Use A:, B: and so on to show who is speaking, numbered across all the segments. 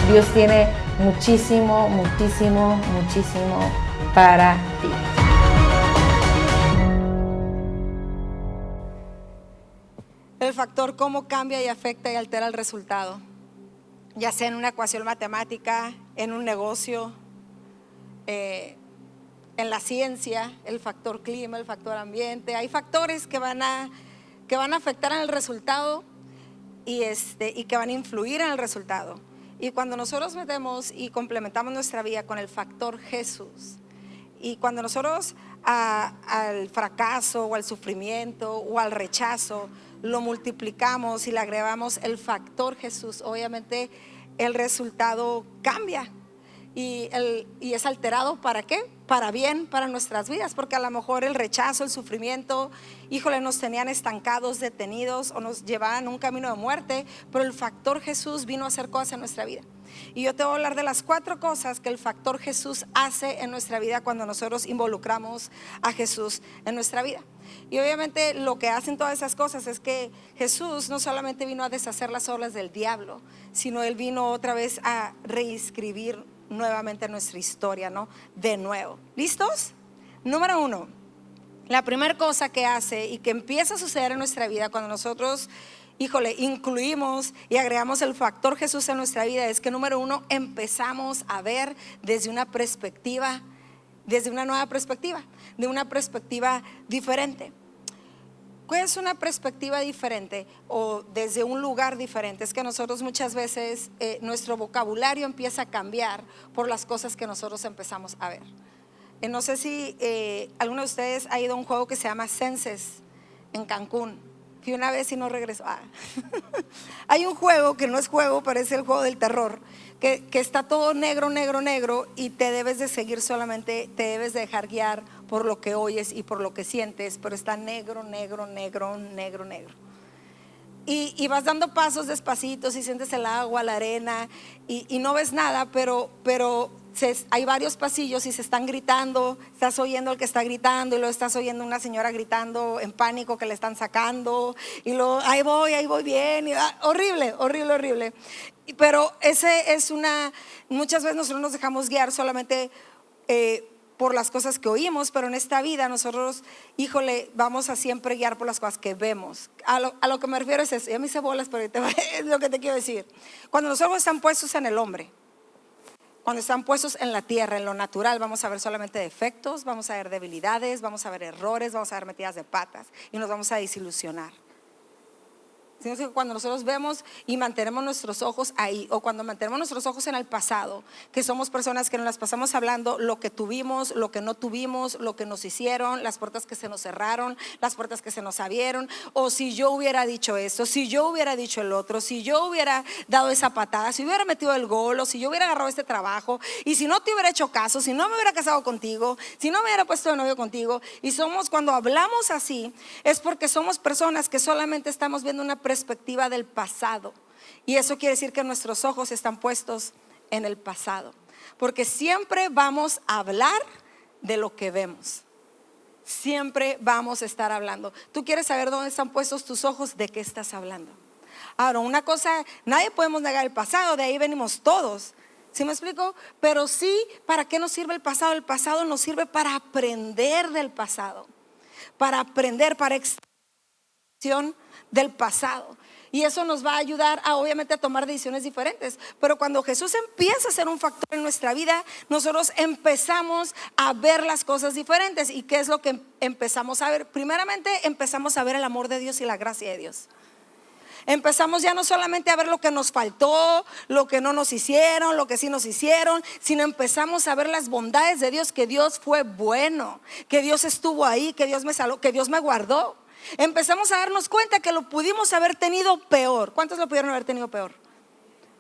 A: Dios tiene muchísimo, muchísimo, muchísimo para ti.
B: El factor cómo cambia y afecta y altera el resultado, ya sea en una ecuación matemática, en un negocio, en la ciencia, el factor clima, el factor ambiente. Hay factores que van a afectar en el resultado y que van a influir en el resultado. Y cuando nosotros metemos y complementamos nuestra vida con el factor Jesús, y cuando nosotros al fracaso o al sufrimiento o al rechazo lo multiplicamos y le agregamos el factor Jesús, obviamente el resultado cambia y es alterado. ¿Para qué? Para bien, para nuestras vidas, porque a lo mejor el rechazo, el sufrimiento, híjole, nos tenían estancados, detenidos o nos llevaban a un camino de muerte, pero el factor Jesús vino a hacer cosas en nuestra vida. Y yo te voy a hablar de las 4 cosas que el factor Jesús hace en nuestra vida cuando nosotros involucramos a Jesús en nuestra vida. Y obviamente lo que hacen todas esas cosas es que Jesús no solamente vino a deshacer las obras del diablo, sino Él vino otra vez a reescribir nuevamente nuestra historia, ¿no? De nuevo. ¿Listos? Número 1, la primera cosa que hace y que empieza a suceder en nuestra vida cuando nosotros, incluimos y agregamos el factor Jesús en nuestra vida es que número 1, empezamos a ver desde una perspectiva, desde una nueva perspectiva, de una perspectiva diferente. ¿Cuál es una perspectiva diferente o desde un lugar diferente? Es que nosotros muchas veces nuestro vocabulario empieza a cambiar por las cosas que nosotros empezamos a ver. No sé si alguno de ustedes ha ido a un juego que se llama Senses en Cancún. Fui una vez y no regresó. Hay un juego que no es juego, parece el juego del terror, que está todo negro, negro, negro, y te debes de seguir solamente, te debes de dejar guiar por lo que oyes y por lo que sientes, pero está negro, negro, negro, negro, negro. Y vas dando pasos despacitos y sientes el agua, la arena, y no ves nada, pero hay varios pasillos y se están gritando. Estás oyendo al que está gritando y luego estás oyendo una señora gritando en pánico que le están sacando, y luego ahí voy bien, y, horrible, horrible, horrible. Pero muchas veces nosotros nos dejamos guiar solamente por las cosas que oímos, pero en esta vida nosotros, vamos a siempre guiar por las cosas que vemos. A lo que me refiero es eso. Ya me hice bolas, pero es lo que te quiero decir. Cuando los ojos están puestos en el hombre, cuando están puestos en la tierra, en lo natural, vamos a ver solamente defectos, vamos a ver debilidades, vamos a ver errores, vamos a ver metidas de patas y nos vamos a desilusionar. Sino que cuando nosotros vemos y mantenemos nuestros ojos ahí, o cuando mantenemos nuestros ojos en el pasado, que somos personas que nos las pasamos hablando lo que tuvimos, lo que no tuvimos, lo que nos hicieron, las puertas que se nos cerraron, las puertas que se nos abrieron, o si yo hubiera dicho esto, si yo hubiera dicho el otro, si yo hubiera dado esa patada, si hubiera metido el gol, o si yo hubiera agarrado este trabajo, y si no te hubiera hecho caso, si no me hubiera casado contigo, si no me hubiera puesto de novio contigo. Y cuando hablamos así, es porque somos personas que solamente estamos viendo una perspectiva del pasado, y eso quiere decir que nuestros ojos están puestos en el pasado, porque siempre vamos a hablar de lo que vemos. Siempre vamos a estar hablando. Tú quieres saber dónde están puestos tus ojos, de qué estás hablando. Ahora, una cosa, nadie podemos negar el pasado, de ahí venimos todos. ¿Sí me explico? Pero sí, ¿para qué nos sirve el pasado? El pasado nos sirve para aprender del pasado, para aprender, para extracción del pasado. Y eso nos va a ayudar obviamente a tomar decisiones diferentes. Pero cuando Jesús empieza a ser un factor en nuestra vida, nosotros empezamos a ver las cosas diferentes. ¿Y qué es lo que empezamos a ver? Primeramente empezamos a ver el amor de Dios y la gracia de Dios. Empezamos ya no solamente a ver lo que nos faltó, lo que no nos hicieron, lo que sí nos hicieron, sino empezamos a ver las bondades de Dios, que Dios fue bueno, que Dios estuvo ahí, que Dios me salvó, que Dios me guardó. Empezamos a darnos cuenta que lo pudimos haber tenido peor. ¿Cuántos lo pudieron haber tenido peor?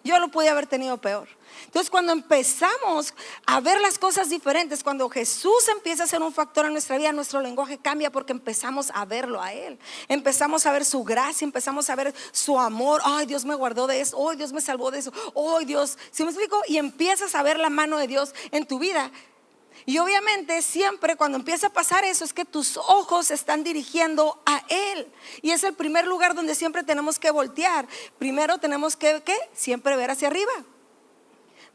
B: Yo lo pude haber tenido peor. Entonces, cuando empezamos a ver las cosas diferentes, cuando Jesús empieza a ser un factor en nuestra vida, nuestro lenguaje cambia, porque empezamos a verlo a Él. Empezamos a ver su gracia, empezamos a ver su amor. Ay, Dios me guardó de eso. Ay, Dios me salvó de eso. Ay, Dios, ¿sí me explico? Y empiezas a ver la mano de Dios en tu vida. Y obviamente siempre cuando empieza a pasar eso es que tus ojos se están dirigiendo a Él. Y es el primer lugar donde siempre tenemos que voltear. Primero tenemos que siempre ver hacia arriba.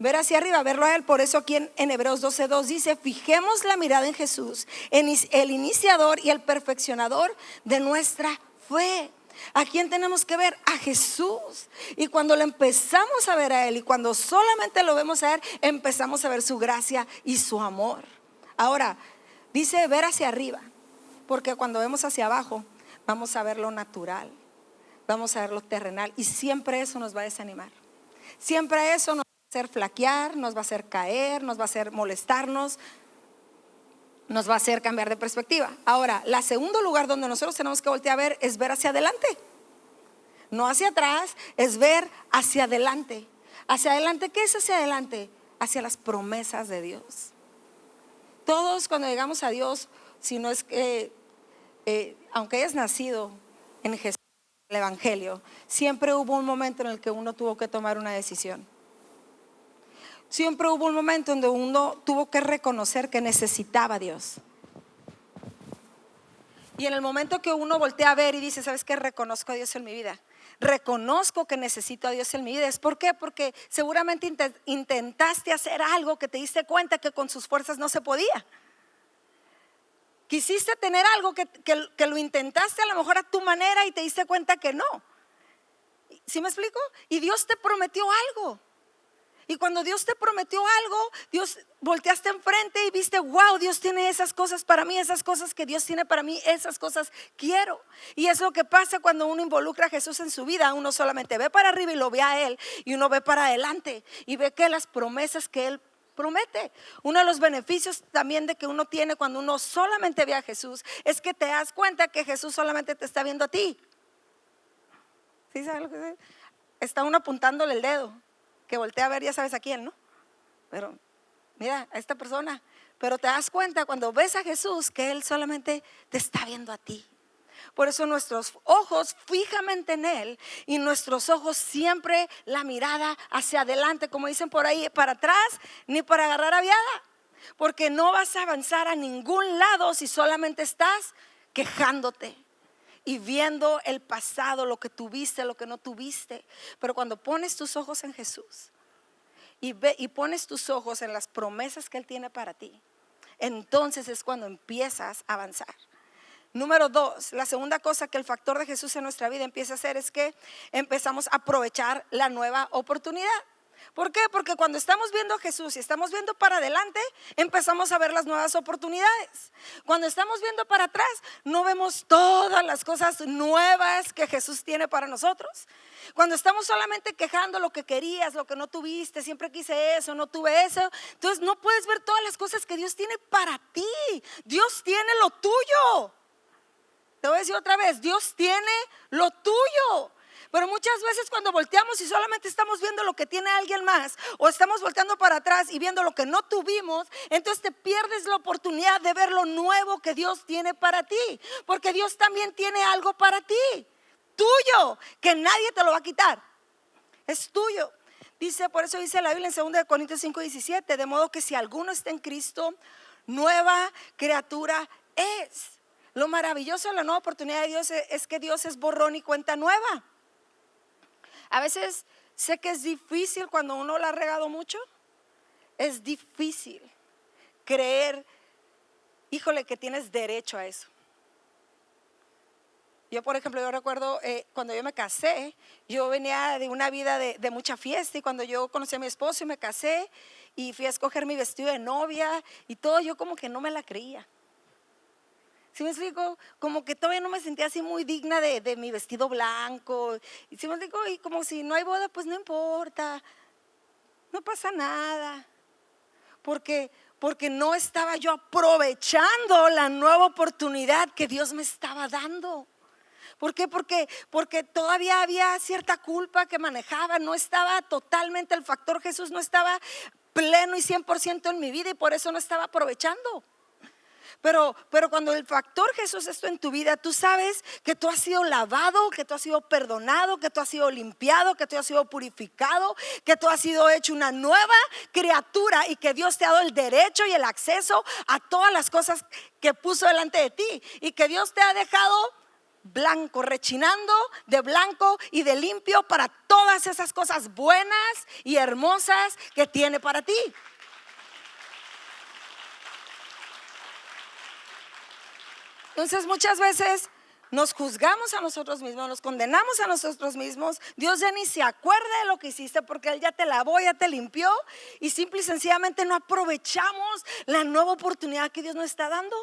B: ver hacia arriba, verlo a Él. Por eso aquí en Hebreos 12:2 dice: fijemos la mirada en Jesús, en el iniciador y el perfeccionador de nuestra fe. ¿A quién tenemos que ver? A Jesús. Y cuando le empezamos a ver a Él, y cuando solamente lo vemos a Él, empezamos a ver su gracia y su amor. Ahora, dice ver hacia arriba, porque cuando vemos hacia abajo, vamos a ver lo natural, vamos a ver lo terrenal, y siempre eso nos va a desanimar. Siempre eso nos va a hacer flaquear, nos va a hacer caer, nos va a hacer molestarnos, nos va a hacer cambiar de perspectiva. Ahora, el segundo lugar donde nosotros tenemos que voltear a ver es ver hacia adelante. No hacia atrás, es ver hacia adelante. Hacia adelante, ¿qué es hacia adelante? Hacia las promesas de Dios. Todos cuando llegamos a Dios, si no es que, aunque hayas nacido en Jesús, el Evangelio, siempre hubo un momento en el que uno tuvo que tomar una decisión. Siempre hubo un momento donde uno tuvo que reconocer que necesitaba a Dios. Y en el momento que uno voltea a ver y dice: ¿sabes qué? Reconozco a Dios en mi vida. Reconozco que necesito a Dios en mi vida. ¿Es por qué? Porque seguramente intentaste hacer algo que te diste cuenta que con sus fuerzas no se podía. Quisiste tener algo que lo intentaste a lo mejor a tu manera y te diste cuenta que no. ¿Sí me explico? Y Dios te prometió algo. Y cuando Dios te prometió algo, Dios volteaste enfrente y viste: wow, Dios tiene esas cosas para mí, esas cosas que Dios tiene para mí, esas cosas quiero. Y es lo que pasa cuando uno involucra a Jesús en su vida. Uno solamente ve para arriba y lo ve a Él, y uno ve para adelante y ve que las promesas que Él promete. Uno de los beneficios también de que uno tiene cuando uno solamente ve a Jesús es que te das cuenta que Jesús solamente te está viendo a ti. ¿Sí sabes lo que es? Está uno apuntándole el dedo, que voltea a ver, ya sabes a quién, ¿no? Pero mira, a esta persona. Pero te das cuenta cuando ves a Jesús que Él solamente te está viendo a ti. Por eso nuestros ojos fijamente en Él, y nuestros ojos siempre la mirada hacia adelante, como dicen por ahí, para atrás ni para agarrar aviada, porque no vas a avanzar a ningún lado si solamente estás quejándote y viendo el pasado, lo que tuviste, lo que no tuviste. Pero cuando pones tus ojos en Jesús y pones tus ojos en las promesas que Él tiene para ti, entonces es cuando empiezas a avanzar. Número 2, la segunda cosa que el factor de Jesús en nuestra vida empieza a hacer es que empezamos a aprovechar la nueva oportunidad. ¿Por qué? Porque cuando estamos viendo a Jesús y estamos viendo para adelante, empezamos a ver las nuevas oportunidades. Cuando estamos viendo para atrás, no vemos todas las cosas nuevas que Jesús tiene para nosotros. Cuando estamos solamente quejando lo que querías, lo que no tuviste, siempre quise eso, no tuve eso, entonces no puedes ver todas las cosas que Dios tiene para ti. Dios tiene lo tuyo. Te voy a decir otra vez: Dios tiene lo tuyo. Pero muchas veces cuando volteamos y solamente estamos viendo lo que tiene alguien más, o estamos volteando para atrás y viendo lo que no tuvimos, entonces te pierdes la oportunidad de ver lo nuevo que Dios tiene para ti. Porque Dios también tiene algo para ti, tuyo, que nadie te lo va a quitar. Es tuyo. Dice, por eso dice la Biblia en 2 Corintios 5:17: de modo que si alguno está en Cristo, nueva criatura es. Lo maravilloso de la nueva oportunidad de Dios es que Dios es borrón y cuenta nueva. A veces sé que es difícil cuando uno la ha regado mucho. Es difícil creer, híjole, que tienes derecho a eso. Yo, por ejemplo, yo recuerdo cuando yo me casé, yo venía de una vida de mucha fiesta, y cuando yo conocí a mi esposo y me casé y fui a escoger mi vestido de novia y todo, yo como que no me la creía. ¿Sí me explico? Como que todavía no me sentía así muy digna de mi vestido blanco. Y ¿sí me explico? Y como si no hay boda, pues no importa, no pasa nada. Porque no estaba yo aprovechando la nueva oportunidad que Dios me estaba dando. ¿Por qué? Porque todavía había cierta culpa que manejaba. No estaba totalmente, el factor Jesús no estaba pleno y 100% en mi vida, y por eso no estaba aprovechando. Pero cuando el factor Jesús está en tu vida, tú sabes que tú has sido lavado, que tú has sido perdonado, que tú has sido limpiado, que tú has sido purificado, que tú has sido hecho una nueva criatura, y que Dios te ha dado el derecho y el acceso a todas las cosas que puso delante de ti, y que Dios te ha dejado blanco, rechinando de blanco y de limpio para todas esas cosas buenas y hermosas que tiene para ti. Entonces muchas veces nos juzgamos a nosotros mismos, nos condenamos a nosotros mismos. Dios ya ni se acuerda de lo que hiciste porque Él ya te lavó, ya te limpió, y simple y sencillamente no aprovechamos la nueva oportunidad que Dios nos está dando.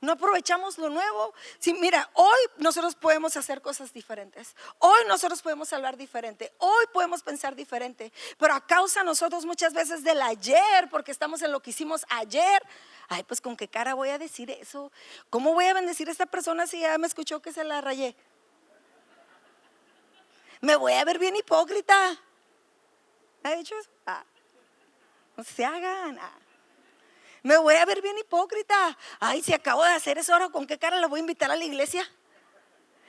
B: No aprovechamos lo nuevo. Sí, mira, hoy nosotros podemos hacer cosas diferentes. Hoy nosotros podemos hablar diferente. Hoy podemos pensar diferente. Pero a causa nosotros muchas veces del ayer, porque estamos en lo que hicimos ayer. Ay, pues con qué cara voy a decir eso. ¿Cómo voy a bendecir a esta persona si ya me escuchó que se la rayé? Me voy a ver bien hipócrita. ¿Ha dicho eso? No se hagan. Me voy a ver bien hipócrita. Ay, si acabo de hacer eso ahora, ¿con qué cara la voy a invitar a la iglesia?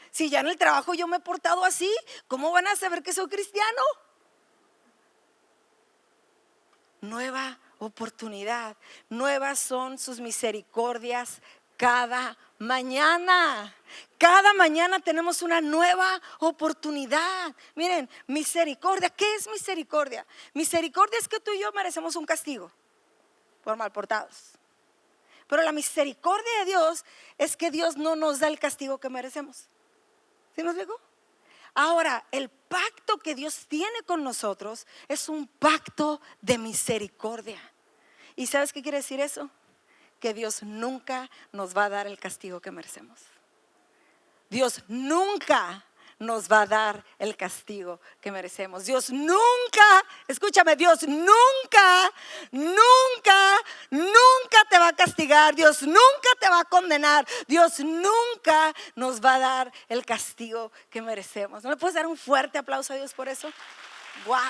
B: Si ya en el trabajo yo me he portado así, ¿cómo van a saber que soy cristiano? Nueva oportunidad. Nuevas son sus misericordias cada mañana. Cada mañana tenemos una nueva oportunidad. Miren, misericordia. ¿Qué es misericordia? Misericordia es que tú y yo merecemos un castigo por mal portados. Pero la misericordia de Dios es que Dios no nos da el castigo que merecemos. ¿Sí me explico? Ahora, el pacto que Dios tiene con nosotros es un pacto de misericordia. ¿Y sabes qué quiere decir eso? Que Dios nunca nos va a dar el castigo que merecemos. Dios nunca nos va a dar el castigo que merecemos. Dios nunca, escúchame, Dios nunca te va a castigar. Dios nunca te va a condenar. Dios nunca nos va a dar el castigo que merecemos. ¿No le puedes dar un fuerte aplauso a Dios por eso? Wow.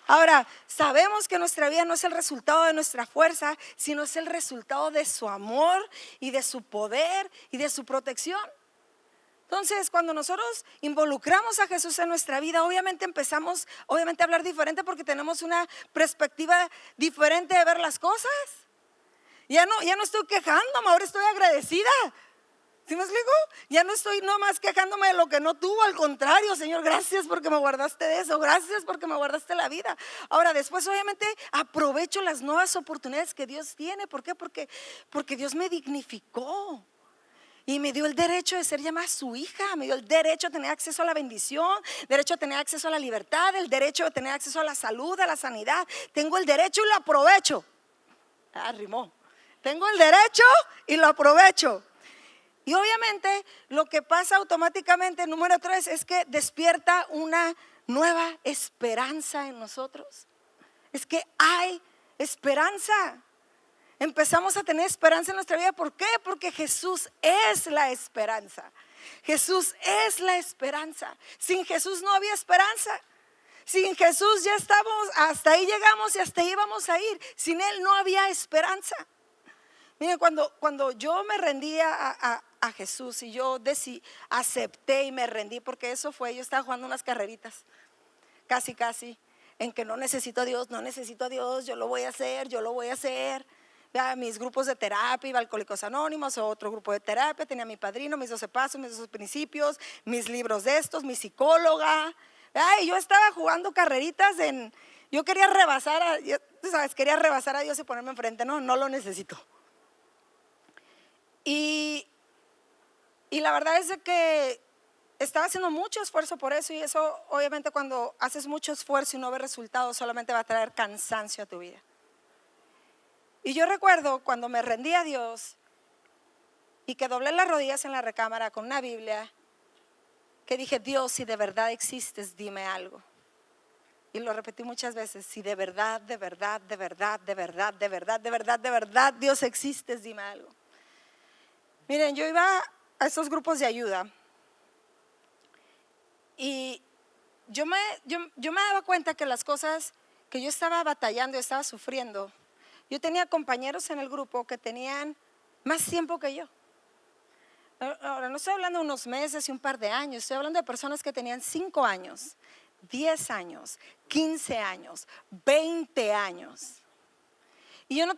B: Ahora, sabemos que nuestra vida no es el resultado de nuestra fuerza, sino es el resultado de su amor y de su poder y de su protección. Entonces, cuando nosotros involucramos a Jesús en nuestra vida, obviamente empezamos a hablar diferente porque tenemos una perspectiva diferente de ver las cosas. Ya no estoy quejándome, ahora estoy agradecida. ¿Sí me explico? Ya no estoy nomás quejándome de lo que no tuvo, al contrario, Señor, gracias porque me guardaste de eso, gracias porque me guardaste la vida. Ahora después obviamente aprovecho las nuevas oportunidades que Dios tiene. ¿Por qué? Porque Dios me dignificó y me dio el derecho de ser llamada su hija, me dio el derecho de tener acceso a la bendición, derecho de tener acceso a la libertad, el derecho de tener acceso a la salud, a la sanidad. Tengo el derecho y lo aprovecho. Rimó. Tengo el derecho y lo aprovecho. Y obviamente lo que pasa automáticamente, número 3, es que despierta una nueva esperanza en nosotros. Es que hay esperanza. Empezamos a tener esperanza en nuestra vida. ¿Por qué? Porque Jesús es la esperanza. Jesús es la esperanza. Sin Jesús no había esperanza. Sin Jesús ya estamos, hasta ahí llegamos y hasta ahí vamos a ir. Sin Él no había esperanza. Miren, cuando yo me rendí a Jesús y yo acepté y me rendí, porque eso fue, yo estaba jugando unas carreritas, casi, en que no necesito a Dios, yo lo voy a hacer. Ya, mis grupos de terapia, iba a Alcohólicos Anónimos, otro grupo de terapia, tenía mi padrino, mis 12 pasos, mis 12 principios, mis libros de estos, mi psicóloga. Y yo estaba jugando carreritas yo quería rebasar a Dios y ponerme enfrente. No lo necesito. Y la verdad es que estaba haciendo mucho esfuerzo por eso, y eso obviamente cuando haces mucho esfuerzo y no ves resultados solamente va a traer cansancio a tu vida. Y yo recuerdo cuando me rendí a Dios y que doblé las rodillas en la recámara con una Biblia, que dije: Dios, si de verdad existes, dime algo. Y lo repetí muchas veces: si de verdad Dios existes, dime algo. Miren, yo iba a estos grupos de ayuda y yo me daba cuenta que las cosas que yo estaba batallando, estaba sufriendo, yo tenía compañeros en el grupo que tenían más tiempo que yo. Ahora no estoy hablando de unos meses y un par de años, estoy hablando de personas que tenían 5 años, 10 años, 15 años, 20 años. Y yo no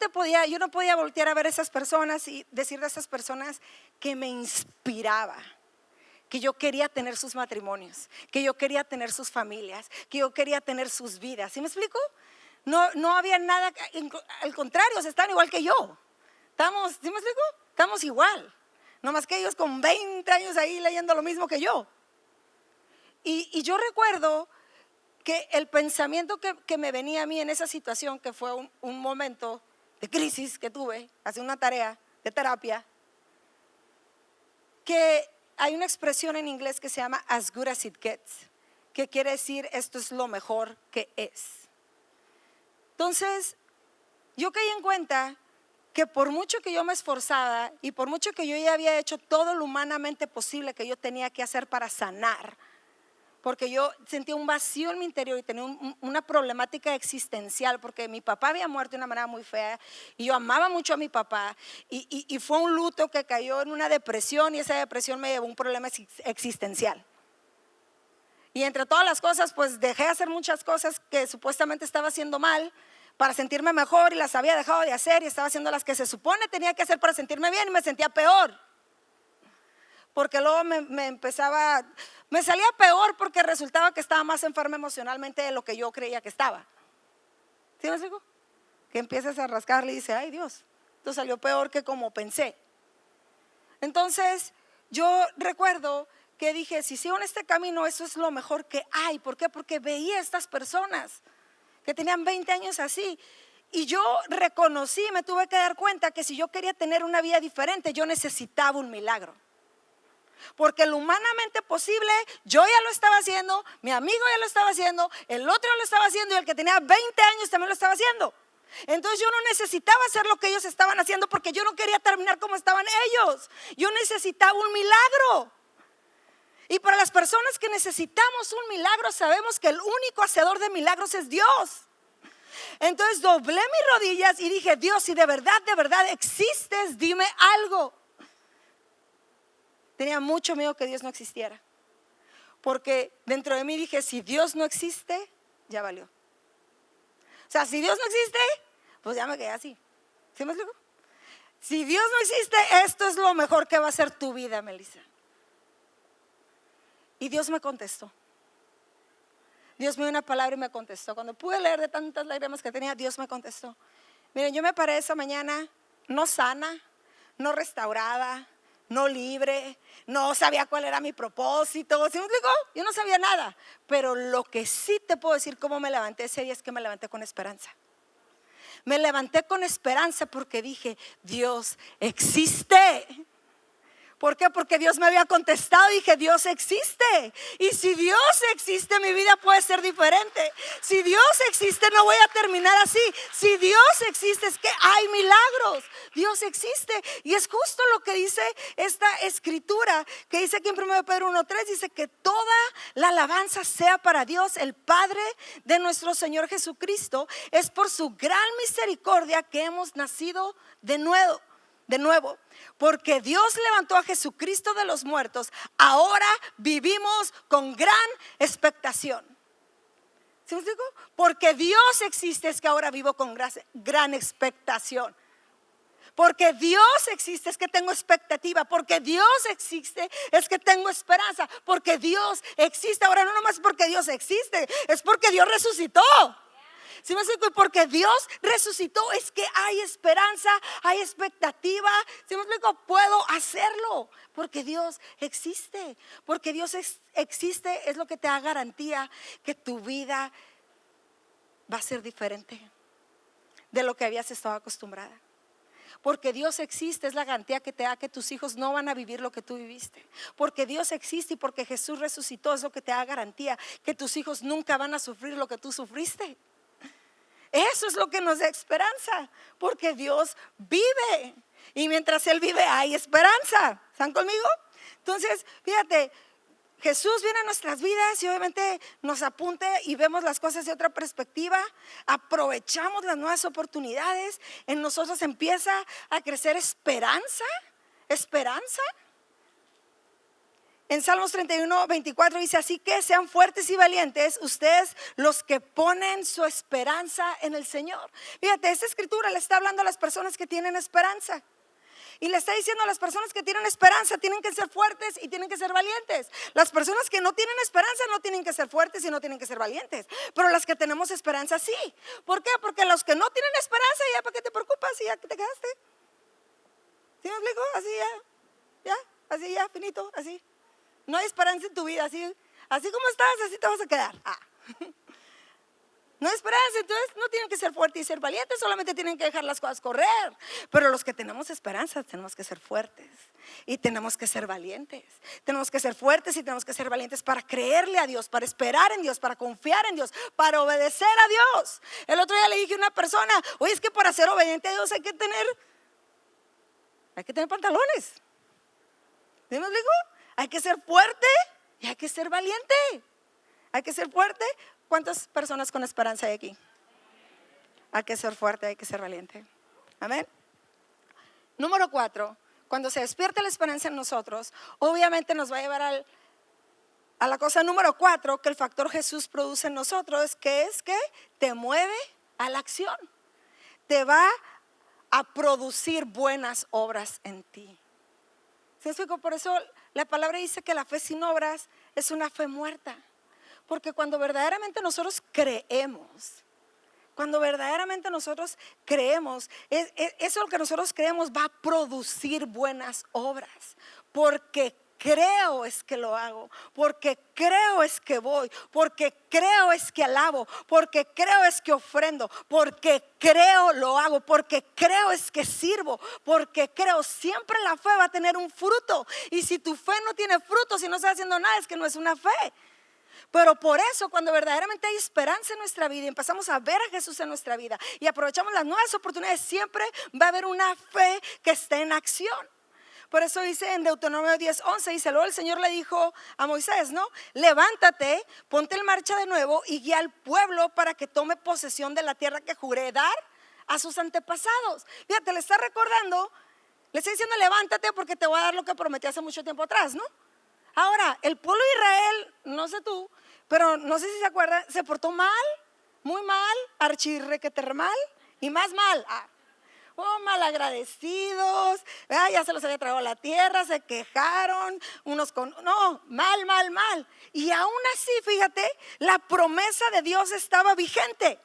B: podía voltear a ver a esas personas y decir de esas personas que me inspiraba, que yo quería tener sus matrimonios, que yo quería tener sus familias, que yo quería tener sus vidas. ¿Sí me explico? No había nada, al contrario, estaban igual que yo. ¿Sí me explico? Estamos igual, no más que ellos con 20 años ahí leyendo lo mismo que yo. Y yo recuerdo que el pensamiento que me venía a mí en esa situación, que fue un momento de crisis que tuve, haciendo una tarea de terapia, que hay una expresión en inglés que se llama as good as it gets, que quiere decir esto es lo mejor que es. Entonces, yo caí en cuenta que por mucho que yo me esforzaba y por mucho que yo ya había hecho todo lo humanamente posible que yo tenía que hacer para sanar, porque yo sentía un vacío en mi interior y tenía una problemática existencial, porque mi papá había muerto de una manera muy fea y yo amaba mucho a mi papá, y fue un luto que cayó en una depresión, y esa depresión me llevó a un problema existencial. Y entre todas las cosas, pues dejé de hacer muchas cosas que supuestamente estaba haciendo mal para sentirme mejor, y las había dejado de hacer y estaba haciendo las que se supone tenía que hacer para sentirme bien, y me sentía peor. Porque luego me salía peor, porque resultaba que estaba más enferma emocionalmente de lo que yo creía que estaba. ¿Sí me explico? Que empiezas a rascarle y dices, ay Dios, esto salió peor que como pensé. Entonces yo recuerdo que dije, si sigo en este camino, eso es lo mejor que hay. ¿Por qué? Porque veía a estas personas que tenían 20 años así, y yo reconocí, me tuve que dar cuenta que si yo quería tener una vida diferente, yo necesitaba un milagro. Porque lo humanamente posible yo ya lo estaba haciendo, mi amigo ya lo estaba haciendo, el otro ya lo estaba haciendo, y el que tenía 20 años también lo estaba haciendo. Entonces yo no necesitaba hacer lo que ellos estaban haciendo, porque yo no quería terminar como estaban ellos. Yo necesitaba un milagro. Y para las personas que necesitamos un milagro, sabemos que el único hacedor de milagros es Dios. Entonces doblé mis rodillas y dije, Dios, si de verdad existes, dime algo. Tenía mucho miedo que Dios no existiera, porque dentro de mí dije, si Dios no existe, ya valió. O sea, si Dios no existe, pues ya me quedé así. ¿Sí me explico? Si Dios no existe, esto es lo mejor que va a ser tu vida, Melissa. Y Dios me contestó. Dios me dio una palabra y me contestó. Cuando pude leer de tantas lágrimas que tenía, Dios me contestó. Miren, yo me paré esa mañana no sana, no restaurada, no libre, no sabía cuál era mi propósito. ¿Sí me explico? Yo no sabía nada. Pero lo que sí te puedo decir cómo me levanté ese día es que me levanté con esperanza. Me levanté con esperanza porque dije, Dios existe. ¿Por qué? Porque Dios me había contestado y dije, Dios existe. Y si Dios existe, mi vida puede ser diferente. Si Dios existe, no voy a terminar así. Si Dios existe, es que hay milagros. Dios existe. Y es justo lo que dice esta escritura, que dice aquí en 1 Pedro 1:3, dice que toda la alabanza sea para Dios, el Padre de nuestro Señor Jesucristo. Es por su gran misericordia que hemos nacido de nuevo. Porque Dios levantó a Jesucristo de los muertos, ahora vivimos con gran expectación. ¿Sí me explico? Porque Dios existe, es que ahora vivo con gran expectación. Porque Dios existe, es que tengo expectativa. Porque Dios existe, es que tengo esperanza. Porque Dios existe, ahora no nomás porque Dios existe, es porque Dios resucitó. ¿Sí me explico? Y porque Dios resucitó, es que hay esperanza, hay expectativa. ¿Sí me explico? Puedo hacerlo porque Dios existe. Porque Dios existe es lo que te da garantía que tu vida va a ser diferente de lo que habías estado acostumbrada. Porque Dios existe es la garantía que te da que tus hijos no van a vivir lo que tú viviste. Porque Dios existe y porque Jesús resucitó es lo que te da garantía que tus hijos nunca van a sufrir lo que tú sufriste. Eso es lo que nos da esperanza, porque Dios vive y mientras Él vive hay esperanza. ¿Están conmigo? Entonces, fíjate, Jesús viene a nuestras vidas y obviamente nos apunta y vemos las cosas de otra perspectiva. Aprovechamos las nuevas oportunidades. En nosotros empieza a crecer esperanza. En Salmos 31:24 dice: así que sean fuertes y valientes ustedes los que ponen su esperanza en el Señor. Fíjate, esta escritura le está hablando a las personas que tienen esperanza. Y le está diciendo a las personas que tienen esperanza, tienen que ser fuertes y tienen que ser valientes. Las personas que no tienen esperanza no tienen que ser fuertes y no tienen que ser valientes. Pero las que tenemos esperanza sí. ¿Por qué? Porque los que no tienen esperanza, ya para qué te preocupas y ya que te quedaste. ¿Sí me explico? Así ya, así ya, finito, así. No hay esperanza en tu vida, así como estás, así te vas a quedar. No hay esperanza, entonces no tienen que ser fuertes y ser valientes, solamente tienen que dejar las cosas correr. Pero los que tenemos esperanza tenemos que ser fuertes y tenemos que ser valientes. Tenemos que ser fuertes y tenemos que ser valientes para creerle a Dios, para esperar en Dios, para confiar en Dios, para obedecer a Dios. El otro día le dije a una persona: oye, es que para ser obediente a Dios hay que tener pantalones. ¿Sí me explico? Hay que ser fuerte y hay que ser valiente. Hay que ser fuerte. ¿Cuántas personas con esperanza hay aquí? Hay que ser fuerte, hay que ser valiente. Amén. Número 4, cuando se despierta la esperanza en nosotros, obviamente nos va a llevar a la cosa número 4 que el factor Jesús produce en nosotros, que es que te mueve a la acción. Te va a producir buenas obras en ti. ¿Sí? Por eso la palabra dice que la fe sin obras es una fe muerta. Porque cuando verdaderamente nosotros creemos, eso lo que nosotros creemos va a producir buenas obras. Porque creo es que lo hago, porque creo es que voy, porque creo es que alabo, porque creo es que ofrendo, porque creo lo hago, porque creo es que sirvo, porque creo. Siempre la fe va a tener un fruto. Y si tu fe no tiene fruto, si no estás haciendo nada, es que no es una fe. Pero por eso, cuando verdaderamente hay esperanza en nuestra vida y empezamos a ver a Jesús en nuestra vida y aprovechamos las nuevas oportunidades, siempre va a haber una fe que esté en acción. Por eso dice en Deuteronomio 10:11, dice: luego el Señor le dijo a Moisés, ¿no? Levántate, ponte en marcha de nuevo y guía al pueblo para que tome posesión de la tierra que juré dar a sus antepasados. Fíjate, le está recordando, le está diciendo: levántate porque te voy a dar lo que prometí hace mucho tiempo atrás, ¿no? Ahora, el pueblo de Israel, no sé tú, pero no sé si se acuerdan, se portó mal, muy mal, archirrequeter mal y más mal. Malagradecidos, ya se los había tragado la tierra, se quejaron, mal. Y aún así, fíjate, la promesa de Dios estaba vigente.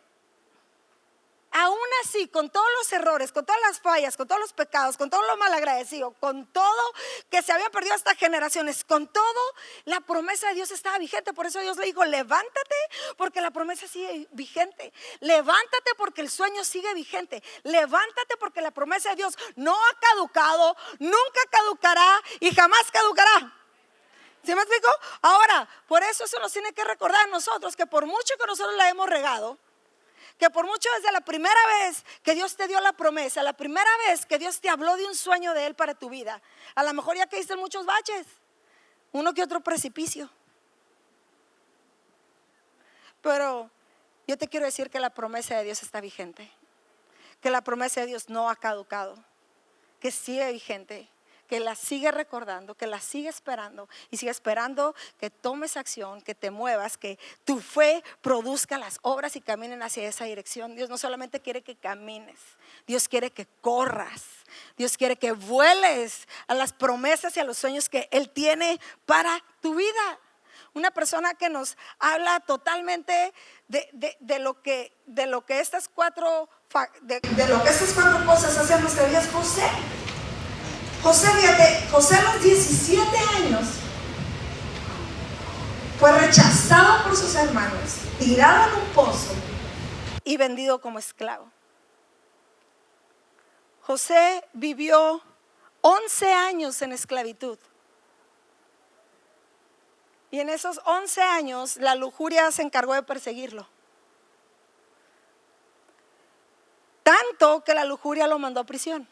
B: Aún así, con todos los errores, con todas las fallas, con todos los pecados, con todo lo malagradecido, con todo que se había perdido hasta generaciones, con todo, la promesa de Dios estaba vigente. Por eso Dios le dijo: levántate porque la promesa sigue vigente. Levántate porque el sueño sigue vigente. Levántate porque la promesa de Dios no ha caducado, nunca caducará y jamás caducará. ¿Sí me explico? Ahora, por eso nos tiene que recordar a nosotros que por mucho que nosotros la hemos regado, que por mucho desde la primera vez que Dios te dio la promesa, la primera vez que Dios te habló de un sueño de Él para tu vida, a lo mejor ya caíste en muchos baches, uno que otro precipicio. Pero yo te quiero decir que la promesa de Dios está vigente, que la promesa de Dios no ha caducado, que sigue vigente, que la sigue recordando, que la sigue esperando y sigue esperando que tomes acción, que te muevas, que tu fe produzca las obras y caminen hacia esa dirección. Dios no solamente quiere que camines, Dios quiere que corras, Dios quiere que vueles a las promesas y a los sueños que Él tiene para tu vida. Una persona que nos habla totalmente de lo que estas cuatro cosas hacen en nuestra vida es José. Fíjate, José a los 17 años fue rechazado por sus hermanos, tirado en un pozo y vendido como esclavo. José vivió 11 años en esclavitud. Y en esos 11 años la lujuria se encargó de perseguirlo. Tanto que la lujuria lo mandó a prisión.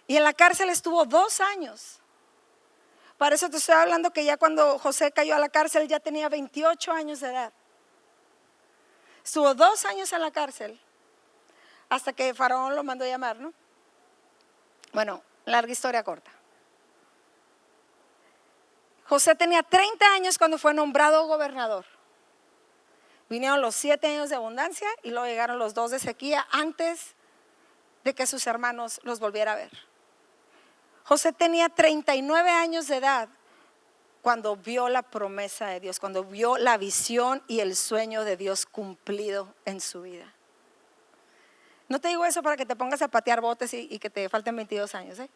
B: Y en la cárcel estuvo 2 años. Para eso te estoy hablando que ya cuando José cayó a la cárcel ya tenía 28 años de edad. Estuvo 2 años en la cárcel hasta que Faraón lo mandó a llamar, ¿no? Bueno, larga historia corta. José tenía 30 años cuando fue nombrado gobernador. Vinieron los 7 años de abundancia y luego llegaron los 2 de sequía antes de que sus hermanos los volviera a ver. José tenía 39 años de edad cuando vio la promesa de Dios, cuando vio la visión y el sueño de Dios cumplido en su vida. No te digo eso para que te pongas a patear botes y que te falten 22 años, ¿eh?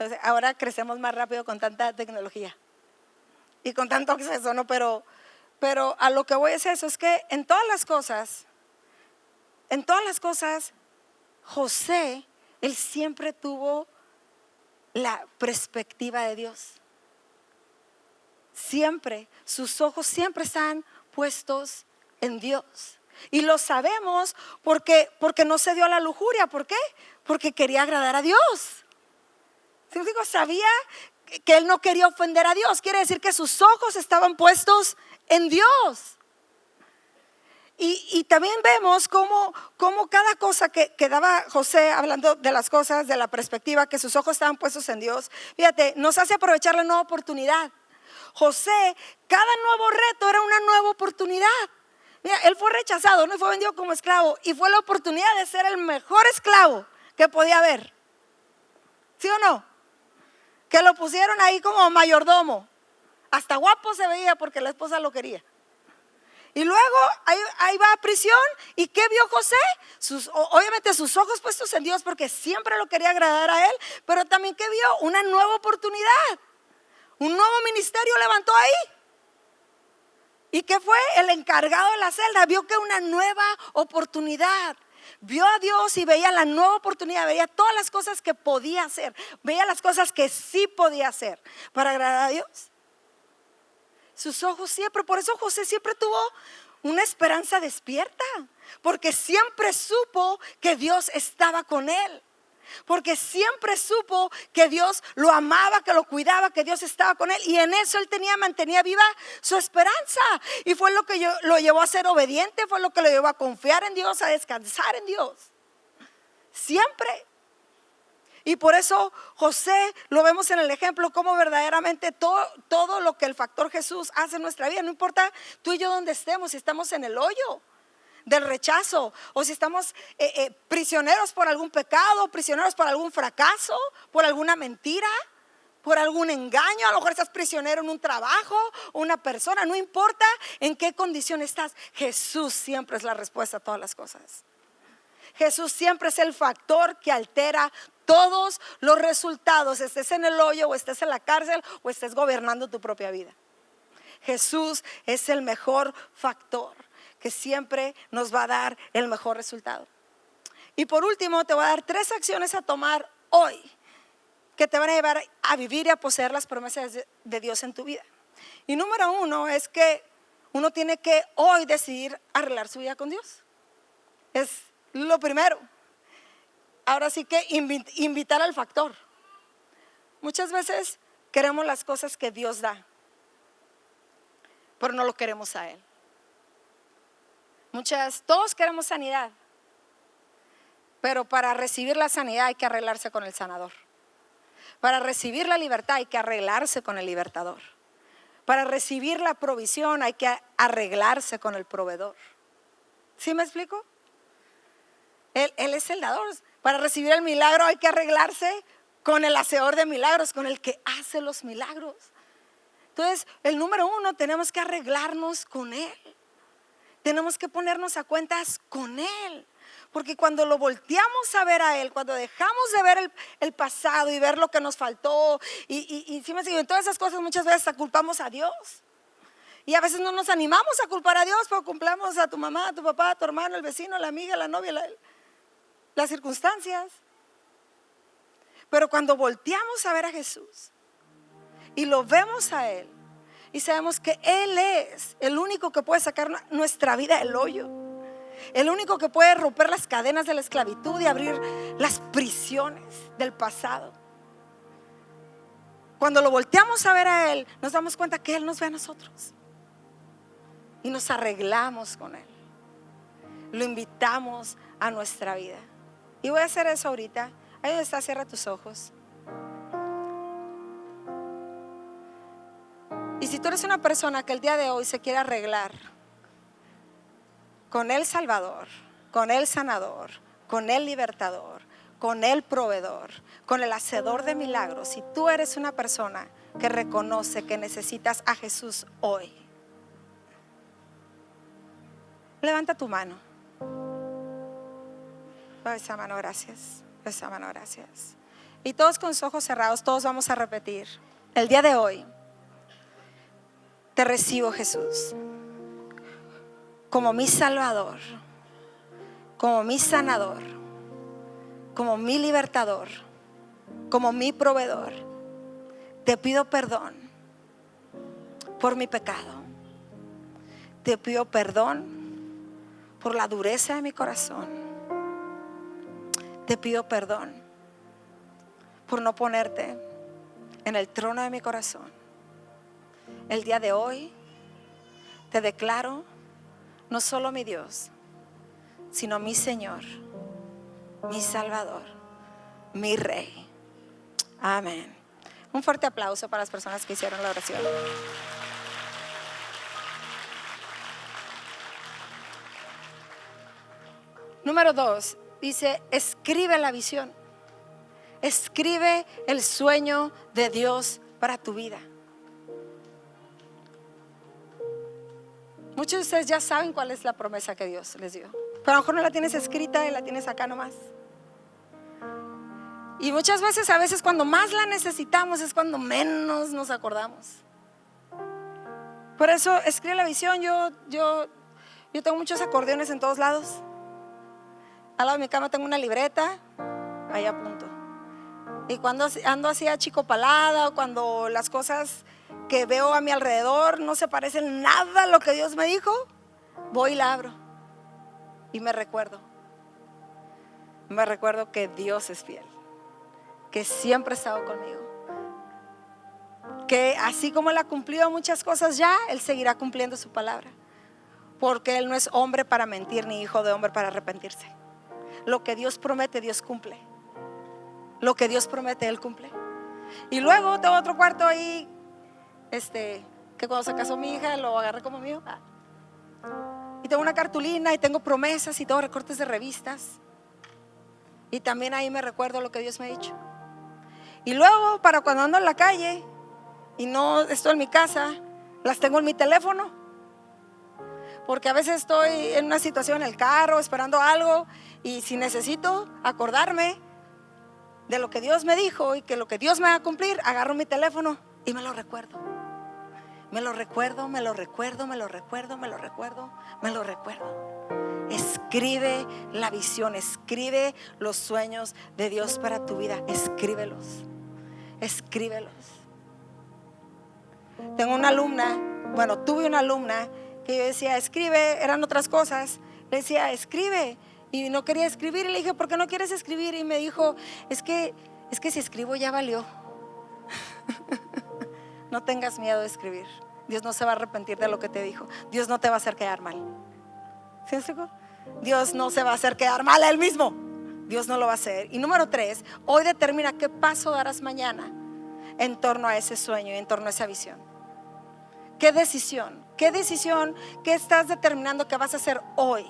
B: Entonces, ahora crecemos más rápido con tanta tecnología y con tanto acceso, ¿no? Pero a lo que voy es eso, es que en todas las cosas, José, él siempre tuvo la perspectiva de Dios. Siempre, sus ojos siempre están puestos en Dios. Y lo sabemos porque no se dio a la lujuria. ¿Por qué? Porque quería agradar a Dios. ¿Sí? Sabía que él no quería ofender a Dios. Quiere decir que sus ojos estaban puestos en Dios. Y también vemos cómo cada cosa que daba José, hablando de las cosas, de la perspectiva, que sus ojos estaban puestos en Dios, fíjate, nos hace aprovechar la nueva oportunidad. José, cada nuevo reto era una nueva oportunidad. Mira, él fue rechazado, no fue vendido como esclavo, y fue la oportunidad de ser el mejor esclavo que podía haber. ¿Sí o no? Que lo pusieron ahí como mayordomo. Hasta guapo se veía porque la esposa lo quería. Y luego ahí va a prisión. ¿Y qué vio José? Obviamente sus ojos puestos en Dios, porque siempre lo quería agradar a él. Pero también que vio una nueva oportunidad. Un nuevo ministerio levantó ahí. ¿Y qué fue? El encargado de la celda vio que una nueva oportunidad. Vio a Dios y veía la nueva oportunidad. Veía todas las cosas que podía hacer. Veía las cosas que sí podía hacer para agradar a Dios. Sus ojos siempre, por eso José siempre tuvo una esperanza despierta, porque siempre supo que Dios estaba con él, porque siempre supo que Dios lo amaba, que lo cuidaba, que Dios estaba con él, y en eso él mantenía viva su esperanza, y fue lo que lo llevó a ser obediente, fue lo que lo llevó a confiar en Dios, a descansar en Dios, siempre. Y por eso José, lo vemos en el ejemplo, como verdaderamente todo lo que el factor Jesús hace en nuestra vida, no importa tú y yo donde estemos, si estamos en el hoyo del rechazo, o si estamos prisioneros por algún pecado, prisioneros por algún fracaso, por alguna mentira, por algún engaño. A lo mejor estás prisionero en un trabajo, una persona, no importa en qué condición estás, Jesús siempre es la respuesta a todas las cosas. Jesús siempre es el factor que altera todos los resultados, estés en el hoyo o estés en la cárcel o estés gobernando tu propia vida. Jesús es el mejor factor que siempre nos va a dar el mejor resultado. Y por último, te voy a dar 3 acciones a tomar hoy que te van a llevar a vivir y a poseer las promesas de Dios en tu vida. Y número 1 es que uno tiene que hoy decidir arreglar su vida con Dios. Es lo primero. Ahora sí que invitar al factor. Muchas veces queremos las cosas que Dios da, pero no lo queremos a Él. Todos queremos sanidad, pero para recibir la sanidad hay que arreglarse con el sanador. Para recibir la libertad hay que arreglarse con el libertador. Para recibir la provisión hay que arreglarse con el proveedor. ¿Sí me explico? Él es el dador. Para recibir el milagro hay que arreglarse con el hacedor de milagros, con el que hace los milagros. Entonces, el número 1, tenemos que arreglarnos con Él. Tenemos que ponernos a cuentas con Él. Porque cuando lo volteamos a ver a Él, cuando dejamos de ver el pasado y ver lo que nos faltó, y en todas esas cosas muchas veces culpamos a Dios. Y a veces no nos animamos a culpar a Dios, pero culpamos a tu mamá, a tu papá, a tu hermano, el vecino, la amiga, la novia, las circunstancias. Pero cuando volteamos a ver a Jesús y lo vemos a Él y sabemos que Él es el único que puede sacar nuestra vida del hoyo, el único que puede romper las cadenas de la esclavitud y abrir las prisiones del pasado. Cuando lo volteamos a ver a Él, nos damos cuenta que Él nos ve a nosotros y nos arreglamos con Él, lo invitamos a nuestra vida. Y voy a hacer eso ahorita. Ahí donde está, cierra tus ojos. si tú eres una persona que el día de hoy se quiere arreglar con el Salvador, con el Sanador, con el Libertador, con el Proveedor, con el Hacedor de milagros, si tú eres una persona que reconoce que necesitas a Jesús hoy, levanta tu mano. Esa mano, gracias. Esa mano, gracias. Y todos con los ojos cerrados, todos vamos a repetir. El día de hoy te recibo, Jesús, como mi Salvador, como mi Sanador, como mi Libertador, como mi Proveedor. Te pido perdón por mi pecado. Te pido perdón por la dureza de mi corazón. Te pido perdón por no ponerte en el trono de mi corazón. El día de hoy te declaro no solo mi Dios, sino mi Señor, mi Salvador, mi Rey. Amén. Un fuerte aplauso para las personas que hicieron la oración. Número 2, dice: escribe la visión. Escribe el sueño de Dios para tu vida. Muchos de ustedes ya saben cuál es la promesa que Dios les dio, pero a lo mejor no la tienes escrita y la tienes acá nomás. Y muchas veces, a veces cuando más la necesitamos es cuando menos nos acordamos. Por eso escribe la visión. Yo tengo muchos acordeones en todos lados. Al lado de mi cama tengo una libreta, ahí apunto. Y cuando ando así achicopalada, o cuando las cosas que veo a mi alrededor no se parecen nada a lo que Dios me dijo, voy y la abro y me recuerdo que Dios es fiel, que siempre ha estado conmigo, que así como Él ha cumplido muchas cosas ya, Él seguirá cumpliendo su palabra, porque Él no es hombre para mentir, ni hijo de hombre para arrepentirse. Lo que Dios promete, Dios cumple. Lo que Dios promete, Él cumple. Y luego tengo otro cuarto ahí, que cuando se casó mi hija lo agarré como mío. Y tengo una cartulina y tengo promesas y tengo recortes de revistas. Y también ahí me recuerdo lo que Dios me ha dicho. Y luego, para cuando ando en la calle y no estoy en mi casa, las tengo en mi teléfono. Porque a veces estoy en una situación en el carro esperando algo, y si necesito acordarme de lo que Dios me dijo y que lo que Dios me va a cumplir, agarro mi teléfono y me lo recuerdo. Me lo recuerdo, me lo recuerdo, me lo recuerdo, me lo recuerdo, me lo recuerdo. Escribe la visión, escribe los sueños de Dios para tu vida. Escríbelos, escríbelos. Tengo una alumna, tuve una alumna que yo decía, escribe, eran otras cosas. Le decía, escribe, y no quería escribir. Y le dije, ¿por qué no quieres escribir? Y me dijo, es que si escribo ya valió. No tengas miedo de escribir. Dios no se va a arrepentir de lo que te dijo. Dios no te va a hacer quedar mal. ¿Sí me explico? Dios no se va a hacer quedar mal a Él mismo. Dios no lo va a hacer. Y número 3, hoy determina qué paso darás mañana en torno a ese sueño y en torno a esa visión. ¿Qué decisión? ¿Qué estás determinando que vas a hacer hoy?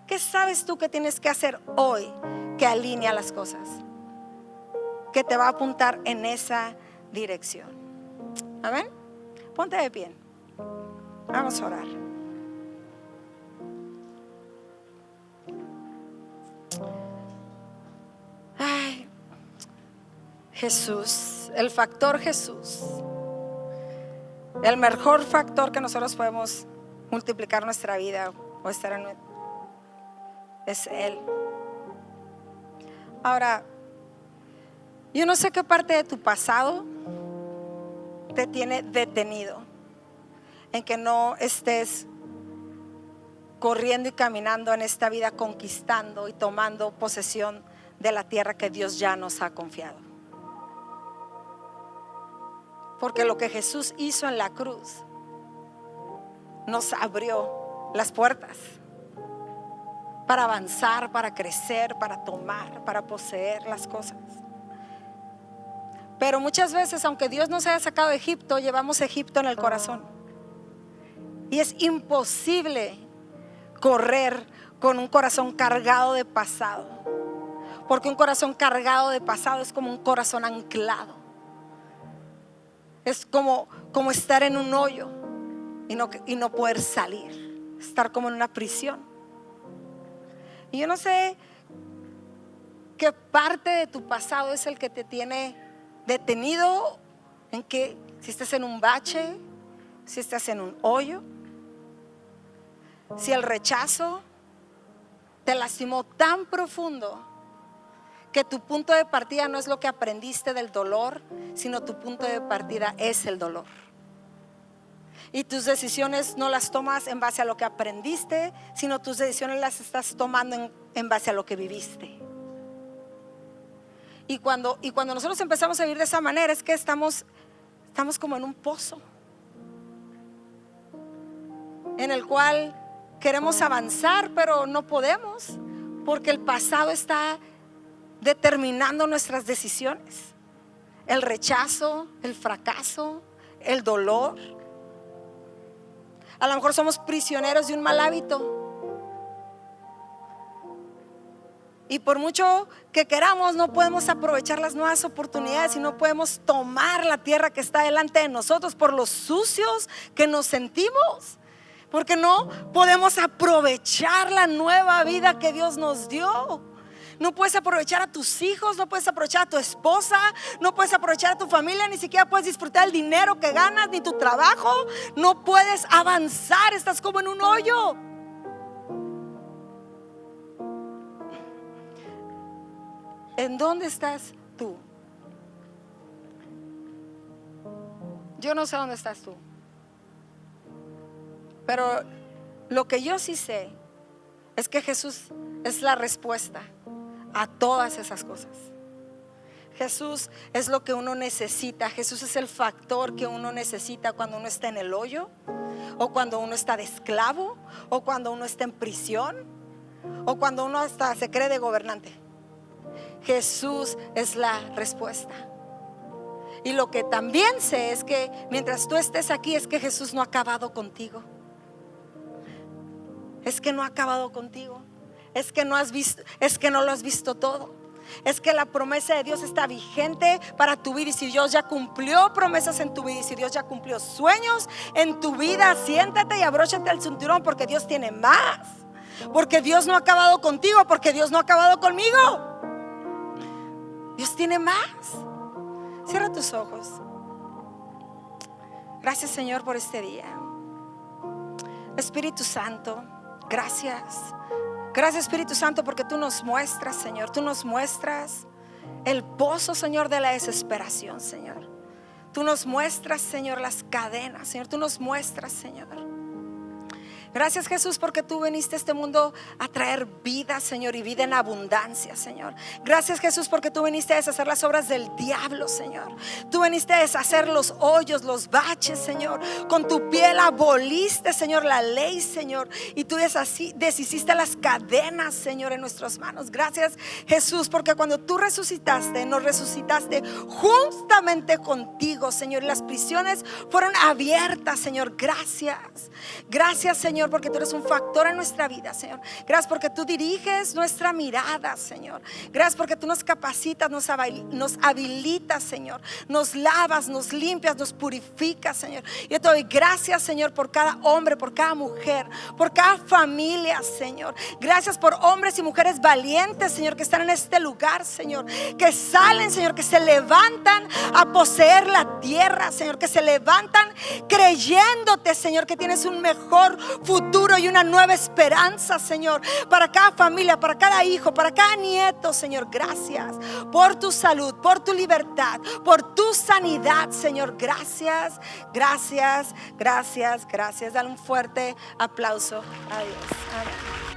B: ¿Qué sabes tú que tienes que hacer hoy que alinea las cosas? Que te va a apuntar en esa dirección. Amén. Ponte de pie. Vamos a orar. Ay, Jesús, el factor Jesús, el mejor factor que nosotros podemos multiplicar nuestra vida o estar en, es Él. Ahora, yo no sé qué parte de tu pasado te tiene detenido en que no estés corriendo y caminando en esta vida, conquistando y tomando posesión de la tierra que Dios ya nos ha confiado. Porque lo que Jesús hizo en la cruz nos abrió las puertas para avanzar, para crecer, para tomar, para poseer las cosas. Pero muchas veces, aunque Dios nos haya sacado de Egipto, llevamos Egipto en el corazón. Y es imposible correr con un corazón cargado de pasado, porque un corazón cargado de pasado es como un corazón anclado. Es como estar en un hoyo y no poder salir, estar como en una prisión. Y yo no sé qué parte de tu pasado es el que te tiene detenido, en que si estás en un bache, si estás en un hoyo, si el rechazo te lastimó tan profundo que tu punto de partida no es lo que aprendiste del dolor, sino tu punto de partida es el dolor. Y tus decisiones no las tomas en base a lo que aprendiste, sino tus decisiones las estás tomando en base a lo que viviste. Y cuando nosotros empezamos a vivir de esa manera, es que estamos como en un pozo en el cual queremos avanzar, pero no podemos, porque el pasado está determinando nuestras decisiones. El rechazo, el fracaso, el dolor. A lo mejor somos prisioneros de un mal hábito, y por mucho que queramos no podemos aprovechar las nuevas oportunidades y no podemos tomar la tierra que está delante de nosotros por los sucios que nos sentimos, porque no podemos aprovechar la nueva vida que Dios nos dio. No puedes aprovechar a tus hijos, no puedes aprovechar a tu esposa, no puedes aprovechar a tu familia, ni siquiera puedes disfrutar el dinero que ganas, ni tu trabajo. No puedes avanzar, estás como en un hoyo. ¿En dónde estás tú? Yo no sé dónde estás tú, pero lo que yo sí sé es que Jesús es la respuesta a todas esas cosas. Jesús es lo que uno necesita. Jesús es el factor que uno necesita cuando uno está en el hoyo, o cuando uno está de esclavo, o cuando uno está en prisión, o cuando uno hasta se cree de gobernante. Jesús es la respuesta. Y lo que también sé es que mientras tú estés aquí, es que Jesús no ha acabado contigo. Es que no ha acabado contigo. Es que no has visto, es que no lo has visto todo. Es que la promesa de Dios está vigente para tu vida. Y si Dios ya cumplió promesas en tu vida, y si Dios ya cumplió sueños en tu vida, siéntate y abróchate el cinturón, porque Dios tiene más. Porque Dios no ha acabado contigo, porque Dios no ha acabado conmigo. Dios tiene más. Cierra tus ojos. Gracias, Señor, por este día. Espíritu Santo, gracias. Gracias, Espíritu Santo, porque tú nos muestras, Señor. Tú nos muestras el pozo, Señor, de la desesperación, Señor. Tú nos muestras, Señor, las cadenas, Señor. Tú nos muestras, Señor. Gracias, Jesús, porque tú viniste a este mundo a traer vida, Señor, y vida en abundancia, Señor. Gracias, Jesús, porque tú viniste a deshacer las obras del diablo, Señor. Tú viniste a deshacer los hoyos, los baches, Señor. Con tu piel aboliste, Señor, la ley, Señor. Y tú deshiciste las cadenas, Señor, en nuestras manos. Gracias, Jesús, porque cuando tú resucitaste, nos resucitaste juntamente contigo, Señor. Y las prisiones fueron abiertas, Señor. Gracias. Gracias, Señor, porque tú eres un factor en nuestra vida, Señor. Gracias porque tú diriges nuestra mirada, Señor. Gracias porque tú nos capacitas, nos habilitas, Señor. Nos lavas, nos limpias, nos purificas, Señor. Yo te doy gracias, Señor, por cada hombre, por cada mujer, por cada familia, Señor. Gracias por hombres y mujeres valientes, Señor, que están en este lugar, Señor. Que salen, Señor, que se levantan a poseer la tierra, Señor. Que se levantan creyéndote, Señor, que tienes un mejor futuro y una nueva esperanza, Señor, para cada familia, para cada hijo, para cada nieto, Señor. Gracias por tu salud, por tu libertad, por tu sanidad, Señor. Gracias, gracias, gracias, gracias. Dale un fuerte aplauso a Dios. Amén.